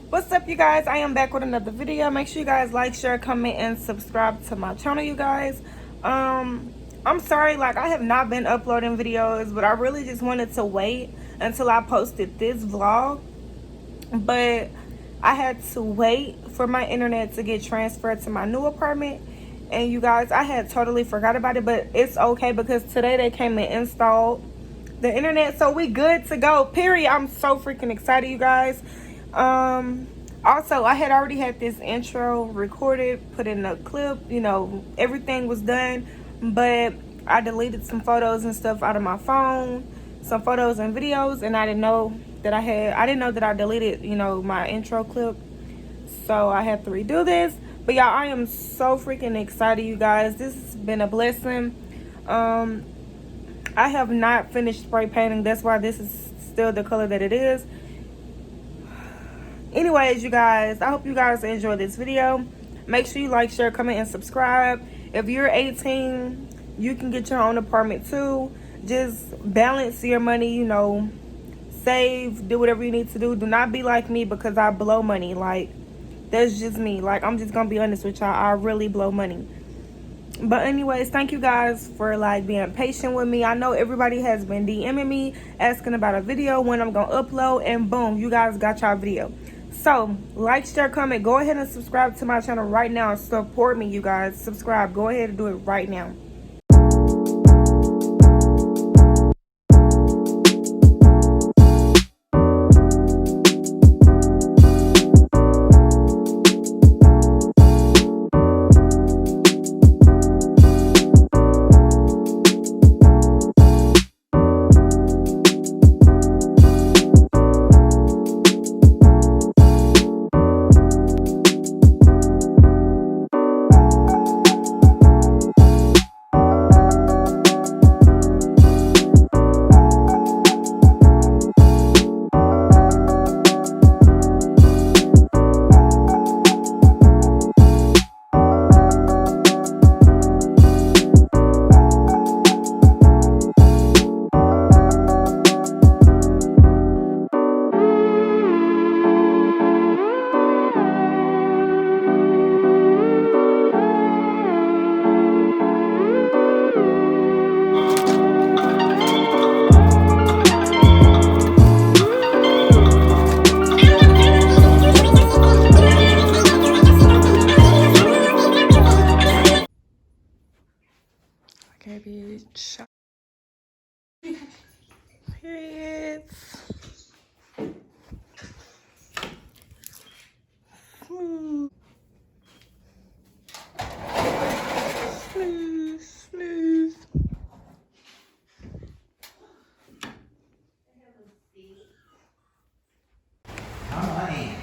What's up, you guys? I am back with another video. Make sure you guys like, share, comment, and subscribe to my channel, you guys. I'm sorry, like, I have not been uploading videos, but I really just wanted to wait until I posted this vlog. But I had to wait for my internet to get transferred to my new apartment. And you guys, I had totally forgot about it, but it's okay because today they came and installed the internet, so we good to go, period. I'm so freaking excited, you guys. Also, I had already had this intro recorded, put in a clip, you know, everything was done, but I deleted some photos and stuff out of my phone, some photos and videos, and I didn't know that I deleted, you know, my intro clip. So I had to redo this. But y'all, I am so freaking excited, you guys. This has been a blessing. I have not finished spray painting. That's why this is still the color that it is. Anyways, you guys, I hope you guys enjoy this video. Make sure you like, share, comment, and subscribe. If you're 18, you can get your own apartment too. Just balance your money, you know, save, do whatever you need to do. Do not be like me because I blow money. Like, that's just me. Like, I'm just gonna be honest with y'all. I really blow money. But anyways, thank you guys for like being patient with me. I know everybody has been DMing me asking about a video, when I'm gonna upload, and boom, you guys got y'all video. So like, share, comment, go ahead and subscribe to my channel right now. Support me, you guys. Subscribe, go ahead and do it right now. Okay, bitch. Period. Smooth, smooth. Alright.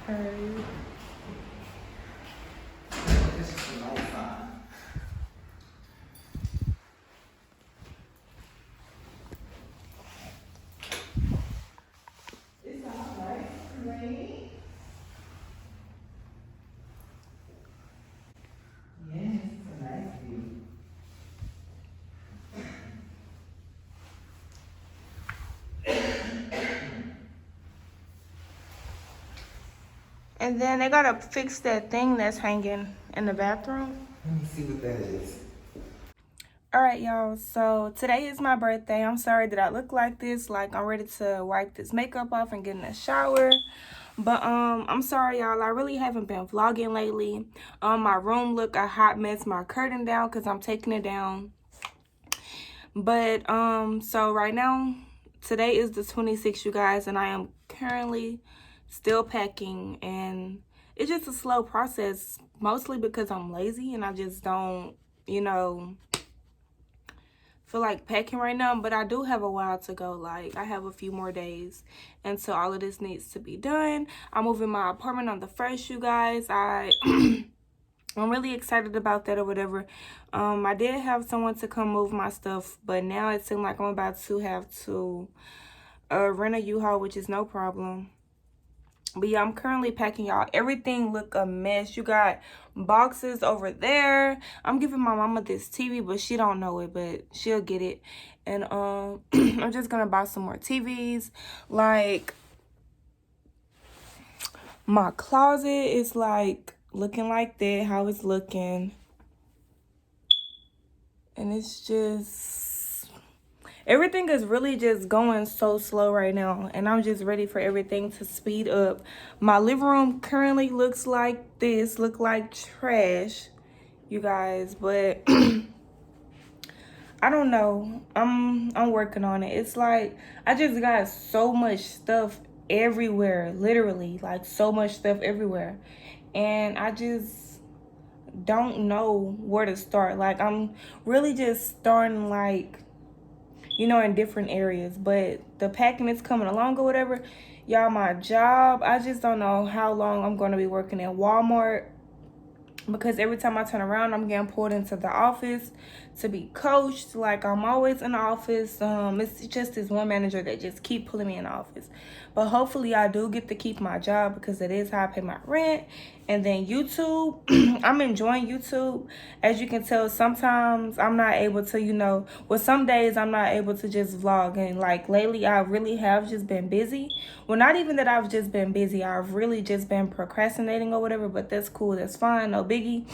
Alright. This is no fun. It's alright, right? Yes, it's a nice view. And then they gotta fix that thing that's hanging in the bathroom. Let me see what that is. All right, y'all, so today is my birthday. I'm sorry that I look like this. Like, I'm ready to wipe this makeup off and get in the shower. But I'm sorry, y'all, I really haven't been vlogging lately. My room look a hot mess. My curtain down because I'm taking it down. But so right now, today is the 26th, you guys, and I am currently still packing, and it's just a slow process, mostly because I'm lazy and I just don't, you know, feel like packing right now. But I do have a while to go. Like, I have a few more days until all of this needs to be done. I'm moving my apartment on the 1st, you guys. I'm really excited about that or whatever. I did have someone to come move my stuff, but now it seems like I'm about to have to rent a U-Haul, which is no problem. But yeah, I'm currently packing, y'all. Everything look a mess. You got boxes over there. I'm giving my mama this TV, but she don't know it, but she'll get it. And I'm just gonna buy some more TVs. Like, My closet is like looking like that, how it's looking. And it's just, everything is really just going so slow right now. And I'm just ready for everything to speed up. My living room currently looks like this, look like trash, you guys. But I don't know. I'm working on it. It's like I just got so much stuff everywhere, literally, like so much stuff everywhere. And I just don't know where to start. Like I'm really just starting like, in different areas, but the packing is coming along or whatever. Y'all, my job, I just don't know how long I'm going to be working at Walmart, because every time I turn around, I'm getting pulled into the office to be coached. Like I'm always in the office. It's just this one manager that just keep pulling me in the office. But hopefully I do get to keep my job, because it is how I pay my rent. And then YouTube, I'm enjoying YouTube. As you can tell, sometimes I'm not able to, some days I'm not able to just vlog. And like lately, I really have just been busy. Well, not even that I've just been busy. I've really just been procrastinating or whatever, but that's cool. That's fine. No biggie.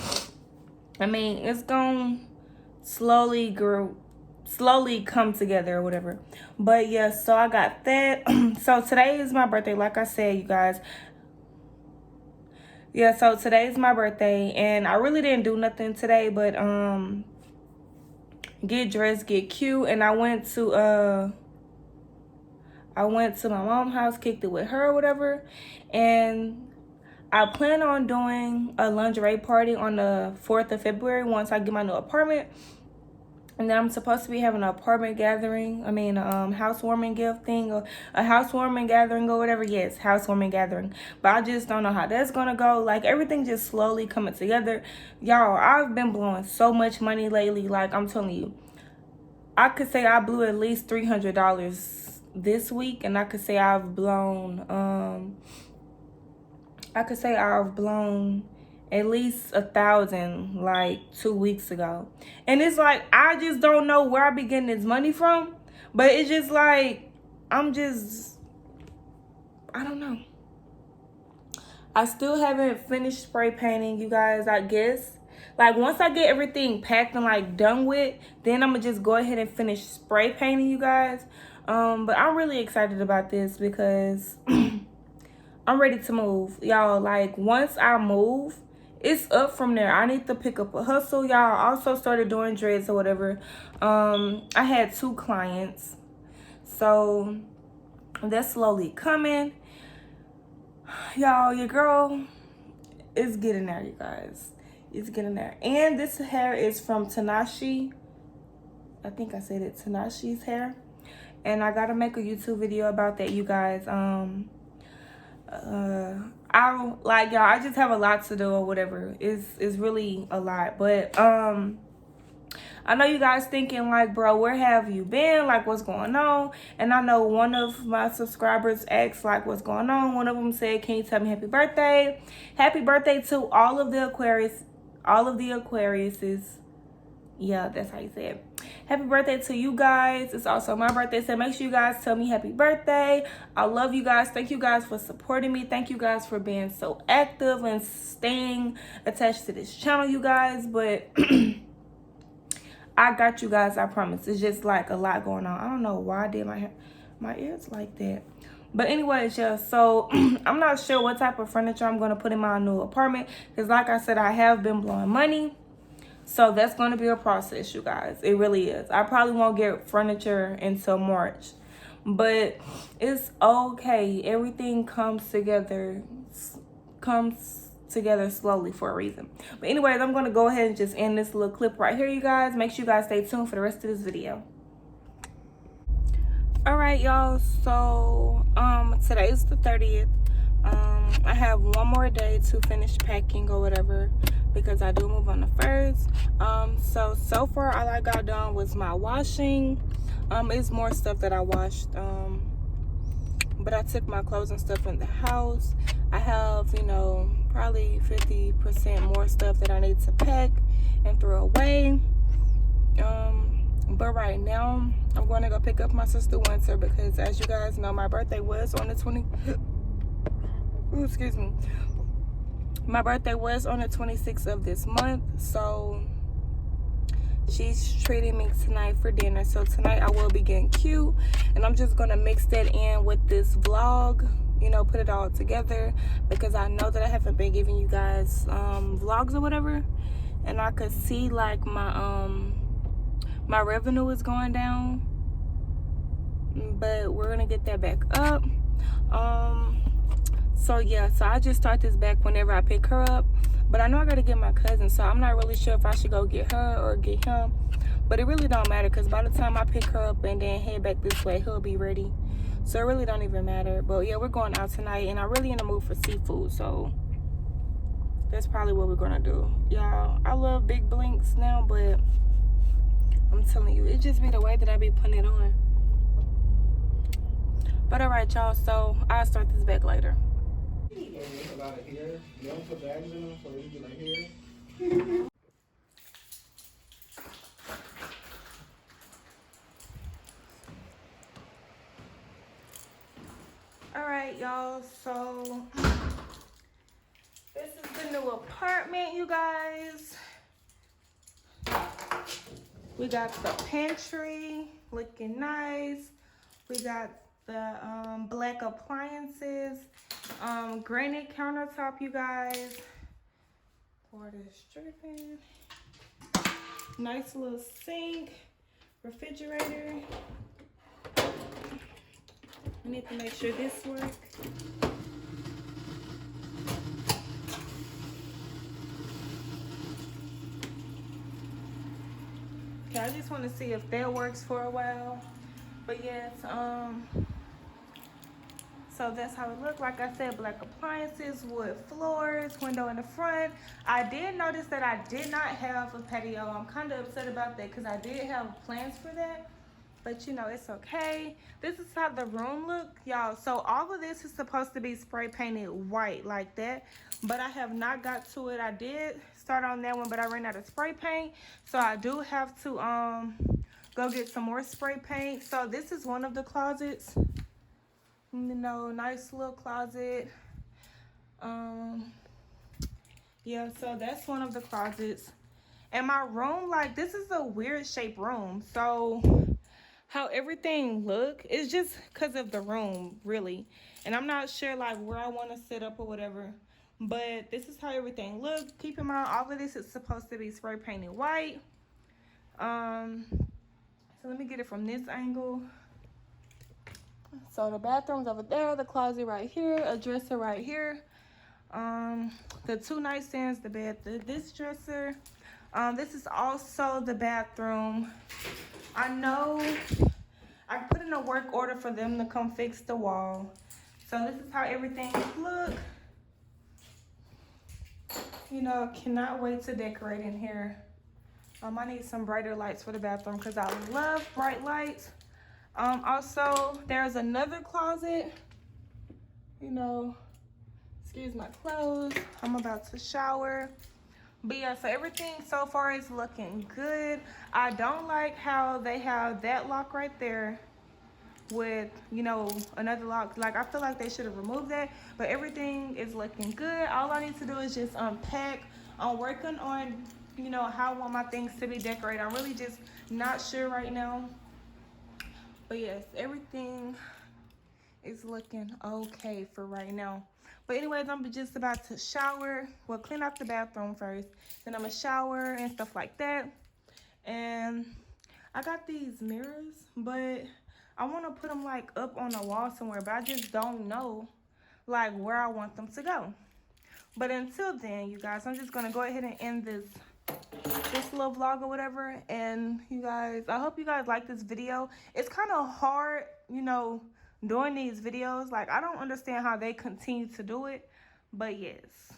I mean, it's going to slowly come together or whatever. But yeah, so I got that. So today is my birthday, like I said, you guys. Yeah, so today is my birthday, and I really didn't do nothing today but get dressed, get cute, and I went to my mom's house, kicked it with her or whatever. And I plan on doing a lingerie party on the 4th of February once I get my new apartment. And then I'm supposed to be having an apartment gathering. Housewarming gift thing, or a housewarming gathering or whatever. Yes, housewarming gathering. But I just don't know how that's going to go. Like, everything just slowly coming together. Y'all, I've been blowing so much money lately. Like, I'm telling you, I could say I blew at least $300 this week. And I could say I've blown, at least 1,000 like 2 weeks ago. And it's like I just don't know where I be getting this money from. But it's just like I don't know. I still haven't finished spray painting, you guys, I guess. Like once I get everything packed and like done with, then I'm gonna just go ahead and finish spray painting, you guys. But I'm really excited about this because I'm ready to move, y'all. Like once I move, it's up from there. I need to pick up a hustle, y'all. I also started doing dreads or whatever. I had 2 clients, so that's slowly coming, y'all. Your girl is getting there, you guys. It's getting there. And this hair is from Tanashi. I think I said it, Tanashi's hair. And I gotta make a YouTube video about that, you guys. I just have a lot to do or whatever. It's really a lot. But I know you guys thinking like, bro, where have you been? Like, what's going on? And I know one of my subscribers asked like, what's going on? One of them said, can you tell me happy birthday? Happy birthday to all of the Aquariuses. Yeah, that's how you say it. Happy birthday to you guys. It's also my birthday, so make sure you guys tell me happy birthday. I love you guys. Thank you guys for supporting me. Thank you guys for being so active and staying attached to this channel, you guys. But I got you guys, I promise. It's just like a lot going on. I don't know why I did my ears like that. But anyways, yeah, so I'm not sure what type of furniture I'm going to put in my new apartment, because like I said, I have been blowing money. So that's going to be a process, you guys. It really is. I probably won't get furniture until March. But it's okay. Everything comes together slowly for a reason. But anyways, I'm going to go ahead and just end this little clip right here, you guys. Make sure you guys stay tuned for the rest of this video. All right, y'all. So today's the 30th. I have one more day to finish packing or whatever, because I do move on the 1st. So far all I got done was my washing. It's more stuff that I washed, but I took my clothes and stuff in the house. I have, probably 50% more stuff that I need to pack and throw away. But right now I'm going to go pick up my sister Winter, because as you guys know, my birthday was on the Ooh, excuse me. My birthday was on the 26th of this month, so she's treating me tonight for dinner. So tonight I will be getting cute, and I'm just gonna mix that in with this vlog, you know, put it all together, because I know that I haven't been giving you guys vlogs or whatever, and I could see like my revenue is going down, but we're gonna get that back up. So yeah, so I just start this back whenever I pick her up, but I know I gotta get my cousin, so I'm not really sure if I should go get her or get him, but it really don't matter, because by the time I pick her up and then head back this way, he'll be ready, so it really don't even matter. But yeah, we're going out tonight, and I'm really in the mood for seafood, so that's probably what we're gonna do. Y'all, I love big blinks now, but I'm telling you, it just be the way that I be putting it on. But all right, y'all, so I'll start this back later. A lot of hair. You don't put bags in them so they get like hair. All right, y'all, so this is the new apartment, you guys. We got the pantry looking nice. We got the black appliances, granite countertop, you guys. Water dripping. Nice little sink, refrigerator. We need to make sure this works. Okay, I just want to see if that works for a while. But yes, so that's how it looked. Like I said, black appliances, wood floors, window in the front. I did notice that I did not have a patio. I'm kind of upset about that because I did have plans for that. But you know, it's okay. This is how the room look, y'all. So all of this is supposed to be spray painted white like that, but I have not got to it. I did start on that one, but I ran out of spray paint. So I do have to go get some more spray paint. So this is one of the closets. You know, nice little closet. Yeah, so that's one of the closets. And my room, like, this is a weird shaped room. So how everything look is just because of the room, really. And I'm not sure like where I want to sit up or whatever, but this is how everything looks. Keep in mind, all of this is supposed to be spray painted white. So let me get it from this angle. So the bathroom's over there, the closet right here, a dresser right here, the two nightstands, the bed, this dresser. This is also the bathroom. I know I put in a work order for them to come fix the wall. So this is how everything look. You know, cannot wait to decorate in here. I need some brighter lights for the bathroom because I love bright lights. Also, there's another closet. You know, excuse my clothes. I'm about to shower. But yeah, so everything so far is looking good. I don't like how they have that lock right there with, you know, another lock. Like, I feel like they should have removed that, but everything is looking good. All I need to do is just unpack. I'm working on, you know, how I want my things to be decorated. I'm really just not sure right now. But yes, everything is looking okay for right now. But anyways, I'm just about to shower. Well, clean out the bathroom first. Then I'm gonna shower and stuff like that. And I got these mirrors, but I want to put them like up on the wall somewhere, but I just don't know like where I want them to go. But until then, you guys, I'm just gonna go ahead and end this little vlog or whatever. And you guys, I hope you guys like this video. It's kind of hard, you know, doing these videos. Like, I don't understand how they continue to do it, but yes.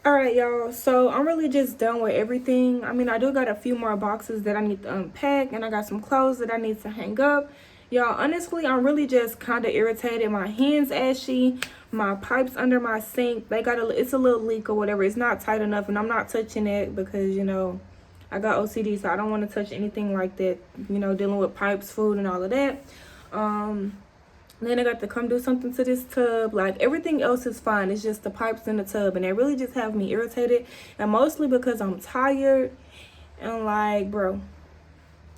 All right, y'all. So I'm really just done with everything. I mean, I do got a few more boxes that I need to unpack, and I got some clothes that I need to hang up. Y'all, honestly, I'm really just kind of irritated. My hands ashy. My pipes under my sink, it's a little leak or whatever. It's not tight enough, and I'm not touching it because, I got OCD, so I don't want to touch anything like that, dealing with pipes, food, and all of that. Then I got to come do something to this tub. Like, everything else is fine. It's just the pipes in the tub. And they really just have me irritated. And mostly because I'm tired. And, like, bro,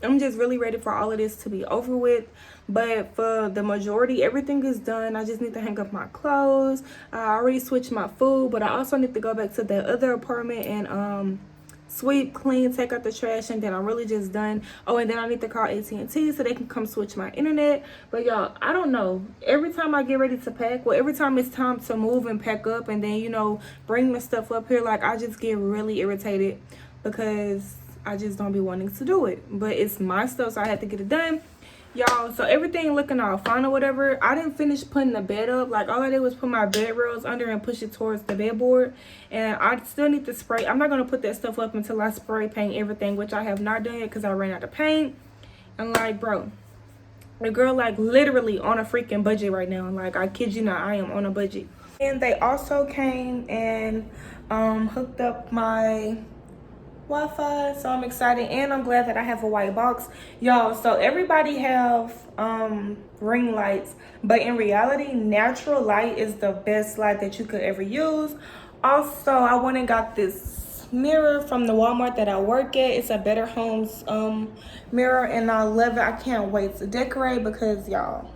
I'm just really ready for all of this to be over with. But for the majority, everything is done. I just need to hang up my clothes. I already switched my food. But I also need to go back to the other apartment and, sweep, clean, take out the trash, and then I'm really just done. Oh, and then I need to call AT&T so they can come switch my internet. But y'all, I don't know. Every time I get ready to pack, well, every time it's time to move and pack up and then, bring the stuff up here, like, I just get really irritated because I just don't be wanting to do it. But it's my stuff, so I had to get it done. Y'all, so everything looking all fine or whatever. I didn't finish putting the bed up. Like, all I did was put my bed rails under and push it towards the bedboard. And I still need to spray. I'm not going to put that stuff up until I spray paint everything, which I have not done yet because I ran out of paint. And, like, bro, the girl, like, literally on a freaking budget right now. Like, I kid you not, I am on a budget. And they also came and hooked up my Wi-Fi, so I'm excited, and I'm glad that I have a white box, y'all. So everybody have ring lights, but in reality, natural light is the best light that you could ever use. Also, I went and got this mirror from the Walmart that I work at. It's a Better Homes mirror, and I love it. I can't wait to decorate because, y'all,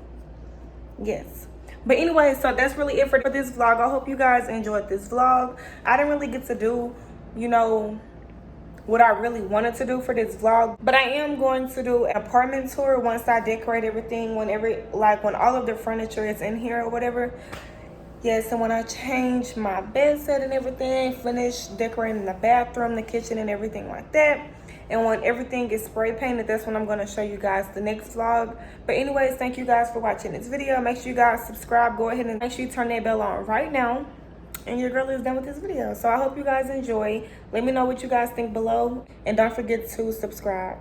yes. But anyway, so that's really it for this vlog. I hope you guys enjoyed this vlog. I didn't really get to do, what I really wanted to do for this vlog, but I am going to do an apartment tour once I decorate everything, when all of the furniture is in here or whatever. Yes, and when I change my bed set and everything, finish decorating the bathroom, the kitchen, and everything like that, and when everything is spray painted, that's when I'm going to show you guys the next vlog. But anyways, thank you guys for watching this video. Make sure you guys subscribe. Go ahead and make sure you turn that bell on right now. And your girl is done with this video. So I hope you guys enjoy. Let me know what you guys think below. And don't forget to subscribe.